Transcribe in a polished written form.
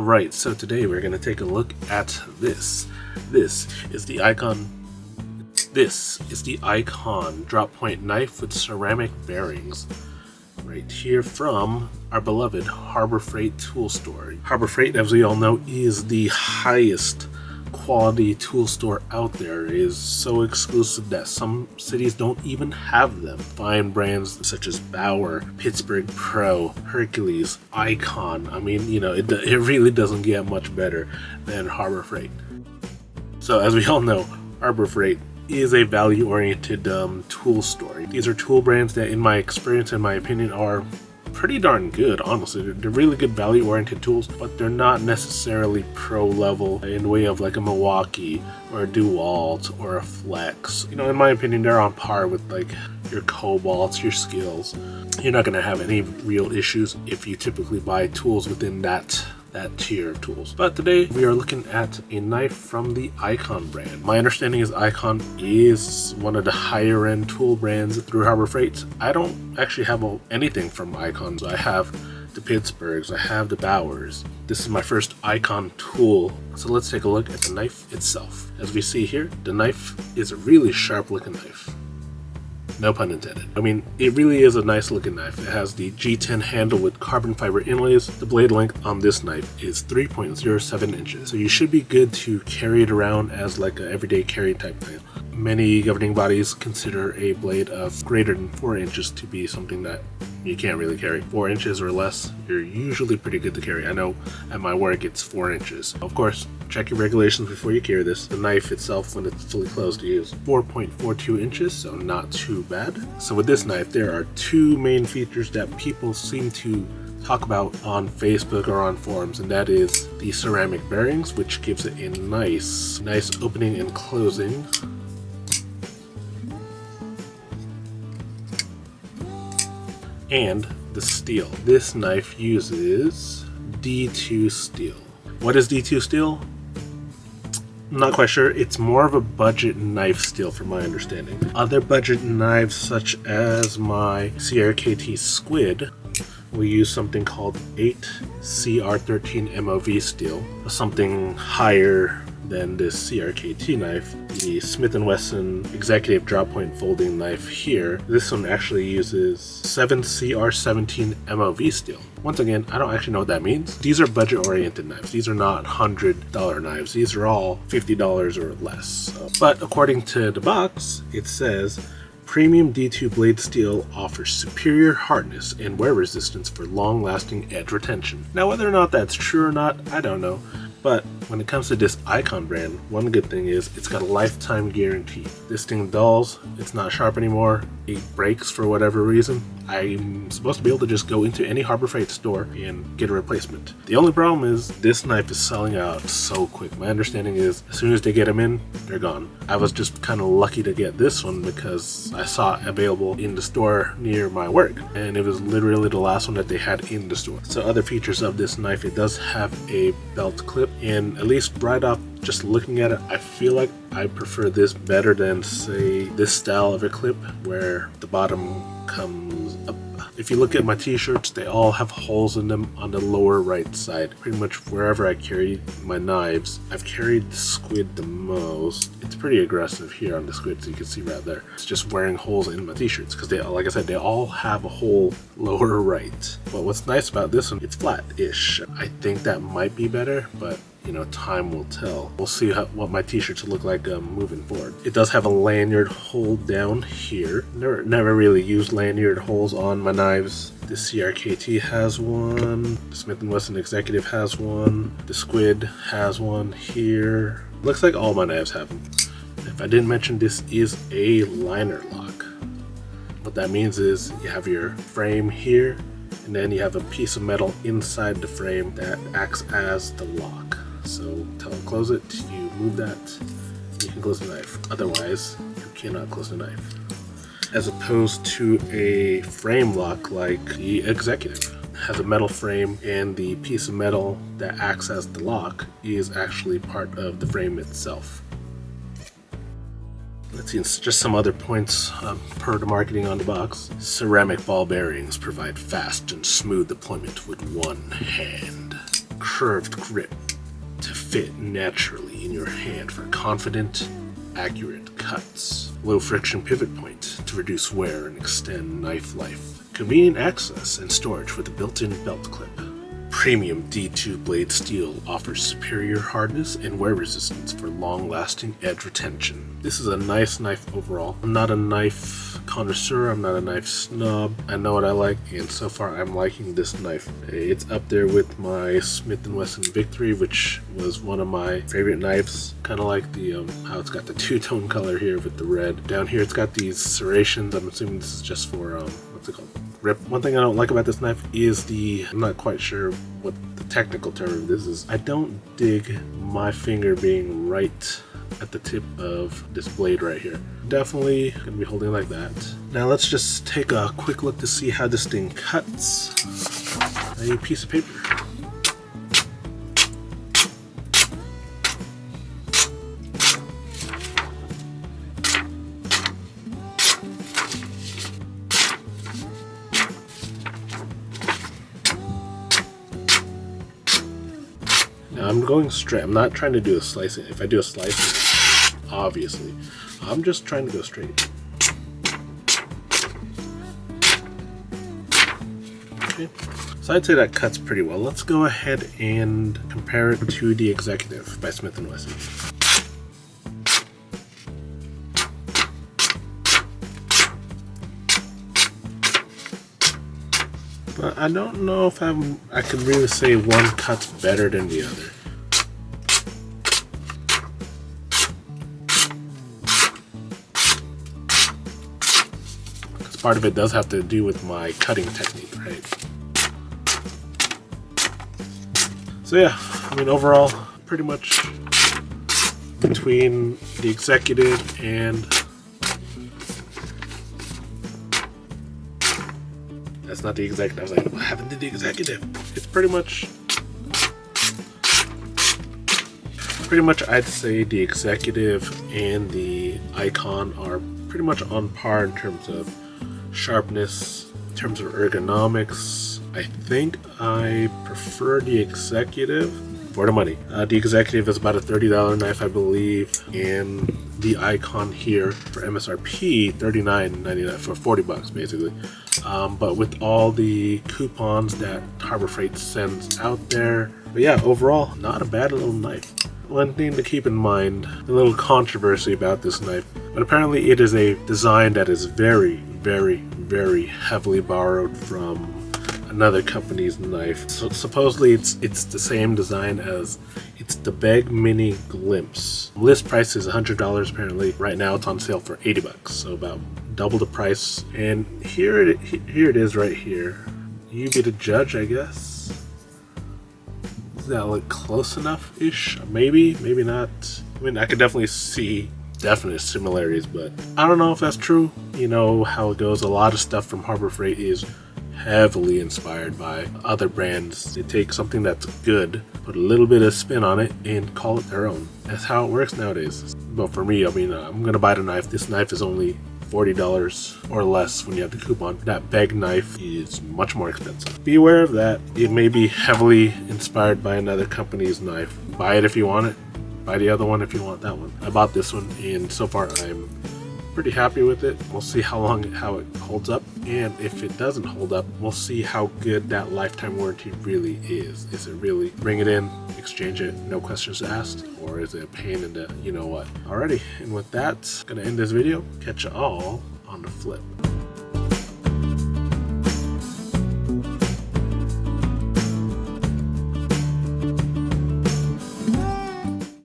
Alright, so today we're going to take a look at this. This is the Icon drop point knife with ceramic bearings. Right here from our beloved Harbor Freight tool store. Harbor Freight, as we all know, is the highest quality tool store out there. It is so exclusive that some cities don't even have them. Fine brands such as Bauer, Pittsburgh Pro, Hercules, Icon. I mean, you know, it really doesn't get much better than Harbor Freight. So as we all know, Harbor Freight is a value-oriented tool store. These are tool brands that, in my experience and my opinion, are pretty darn good, honestly. They're really good value-oriented tools, but they're not necessarily pro level in the way of like a Milwaukee or a DeWalt or a Flex. You know, in my opinion, they're on par with like your Cobalts, your Skills. You're not going to have any real issues if you typically buy tools within that tier of tools. But today we are looking at a knife from the Icon brand. My understanding is Icon is one of the higher end tool brands through Harbor Freight. I don't actually have anything from Icon. So I have the Pittsburghs, I have the Bauers. This is my first Icon tool. So let's take a look at the knife itself. As we see here, the knife is a really sharp looking knife. No pun intended. I mean, it really is a nice looking knife. It has the G10 handle with carbon fiber inlays. The blade length on this knife is 3.07 inches. So you should be good to carry it around as like an everyday carry type thing. Many governing bodies consider a blade of greater than 4 inches to be something that you can't really carry. 4 inches or less, you're usually pretty good to carry. I know at my work it's 4 inches. Of course, check your regulations before you carry this. The knife itself, when it's fully closed, is 4.42 inches, so not too bad. So with this knife, there are two main features that people seem to talk about on Facebook or on forums, and that is the ceramic bearings, which gives it a nice opening and closing. And the steel. This knife uses D2 steel. What is D2 steel? I'm not quite sure. It's more of a budget knife steel from my understanding. Other budget knives such as my CRKT Squid will use something called 8CR13 MOV steel, something higher than this CRKT knife. The Smith & Wesson Executive Drop Point Folding Knife here, this one actually uses 7CR17 MOV steel. Once again, I don't actually know what that means. These are budget-oriented knives. These are not $100 knives. These are all $50 or less. But according to the box, it says, premium D2 blade steel offers superior hardness and wear resistance for long-lasting edge retention. Now, whether or not that's true or not, I don't know. But when it comes to this Icon brand, one good thing is it's got a lifetime guarantee. This thing dulls, it's not sharp anymore, it breaks for whatever reason. I'm supposed to be able to just go into any Harbor Freight store and get a replacement. The only problem is this knife is selling out so quick. My understanding is as soon as they get them in, they're gone. I was just kind of lucky to get this one because I saw it available in the store near my work, and it was literally the last one that they had in the store. So other features of this knife, it does have a belt clip, and at least right off just looking at it, I feel like I prefer this better than, say, this style of a clip where the bottom comes up. If you look at my t-shirts, they all have holes in them on the lower right side. Pretty much wherever I carry my knives, I've carried the Squid the most. It's pretty aggressive here on the Squid, so you can see right there. It's just wearing holes in my t-shirts because they, like I said, they all have a hole lower right. But what's nice about this one, it's flat-ish. I think that might be better, but you know, time will tell. We'll see what my t-shirts look like moving forward. It does have a lanyard hole down here. Never really used lanyard holes on my knives. The CRKT has one. The Smith & Wesson Executive has one. The Squid has one here. Looks like all my knives have them. If I didn't mention, this is a liner lock. What that means is you have your frame here, and then you have a piece of metal inside the frame that acts as the lock. So to close it, you move that, you can close the knife. Otherwise, you cannot close the knife. As opposed to a frame lock like the Executive. It has a metal frame, and the piece of metal that acts as the lock is actually part of the frame itself. Let's see, just some other points per the marketing on the box. Ceramic ball bearings provide fast and smooth deployment with one hand. curved grip to fit naturally in your hand for confident, accurate cuts. Low friction pivot point to reduce wear and extend knife life. Convenient access and storage with a built-in belt clip. Premium D2 blade steel offers superior hardness and wear resistance for long-lasting edge retention. This is a nice knife overall. I'm not a knife connoisseur, I'm not a knife snob. I know what I like, and so far I'm liking this knife. It's up there with my Smith & Wesson Victory, which was one of my favorite knives. Kind of like the how it's got the two-tone color here with the red. Down here it's got these serrations. I'm assuming this is just for what's it called? Grip. One thing I don't like about this knife is I'm not quite sure what the technical term of this is. I don't dig my finger being right at the tip of this blade right here. Definitely gonna be holding like that. Now let's just take a quick look to see how this thing cuts. A piece of paper. Now I'm going straight. I'm not trying to do a slicing. If I do a slicing, obviously, I'm just trying to go straight. Okay, so I'd say that cuts pretty well. Let's go ahead and compare it to the Executive by Smith & Wesson. But I don't know if I can really say one cuts better than the other. Because part of it does have to do with my cutting technique, right? So yeah, I mean overall, pretty much between the Executive and that's not the Executive. I was like, what happened to the Executive? It's pretty much I'd say the Executive and the Icon are pretty much on par in terms of sharpness, in terms of ergonomics. I think I prefer the Executive for the money. The Executive is about a $30 knife, I believe, and the Icon here for MSRP $39.99 for 40 bucks basically. But with all the coupons that Harbor Freight sends out there, but yeah, overall not a bad little knife. One thing to keep in mind, a little controversy about this knife, but apparently it is a design that is very, very, very heavily borrowed from another company's knife. So supposedly it's the same design as the Berg Mini Glimpse. List price is $100 apparently. Right now it's on sale for 80 bucks, so about double the price. And here it is right here. You be the judge, I guess. Does that look close enough-ish? Maybe, maybe not. I mean, I could definitely see definite similarities, but I don't know if that's true. You know how it goes. A lot of stuff from Harbor Freight is heavily inspired by other brands. They take something that's good, put a little bit of spin on it, and call it their own. That's how it works nowadays. But for me, I mean, I'm gonna buy the knife. This knife is only $40 or less when you have the coupon. That Berg knife is much more expensive. Be aware of that. It may be heavily inspired by another company's knife. Buy it if you want it. Buy the other one if you want that one. I bought this one, and so far I'm pretty happy with it. We'll see how it holds up, and if it doesn't hold up, we'll see how good that lifetime warranty really is. Is it really bring it in, exchange it, no questions asked, or is it a pain in the you know what? Alrighty, and with that, gonna end this video. Catch you all on the flip.